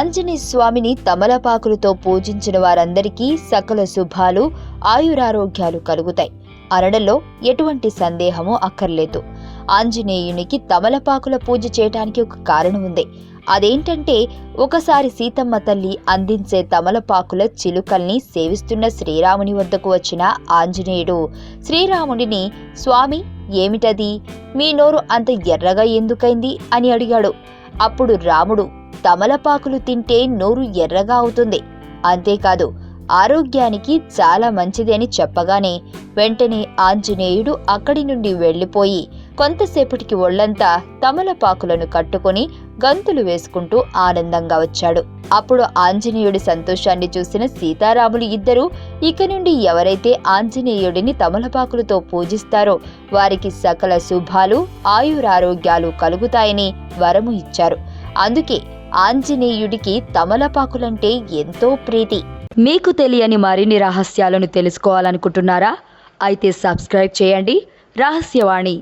ఆంజనేయ స్వామిని తమలపాకులతో పూజించిన వారందరికీ సకల శుభాలు, ఆయురారోగ్యాలు కలుగుతాయి అనడంలో ఎటువంటి సందేహమూ అక్కర్లేదు. ఆంజనేయునికి తమలపాకుల పూజ చేయటానికి ఒక కారణం ఉంది. అదేంటంటే, ఒకసారి సీతమ్మ తల్లి అందించే తమలపాకుల చిలుకల్ని సేవిస్తున్న శ్రీరాముని వద్దకు వచ్చిన ఆంజనేయుడు శ్రీరాముడిని, స్వామి, ఏమిటది? మీ నోరు అంత ఎర్రగా ఎందుకైంది అని అడిగాడు. అప్పుడు రాముడు, తమలపాకులు తింటే నోరు ఎర్రగా అవుతుంది, అంతేకాదు ఆరోగ్యానికి చాలా మంచిది అని చెప్పగానే వెంటనే ఆంజనేయుడు అక్కడి నుండి వెళ్లిపోయి కొంతసేపటికి ఒళ్లంతా తమలపాకులను కట్టుకుని గంతులు వేసుకుంటూ ఆనందంగా వచ్చాడు. అప్పుడు ఆంజనేయుడి సంతోషాన్ని చూసిన సీతారాములు ఇద్దరూ ఇక నుండి ఎవరైతే ఆంజనేయుడిని తమలపాకులతో పూజిస్తారో వారికి సకల శుభాలు, ఆయురారోగ్యాలు కలుగుతాయని వరము ఇచ్చారు. అందుకే ఆంజనేయుడికి తమలపాకులంటే ఎంతో ప్రీతి. మీకు తెలియని మరిన్ని రహస్యాలను తెలుసుకోవాలనుకుంటున్నారా? అయితే సబ్స్క్రైబ్ చేయండి రహస్యవాణి.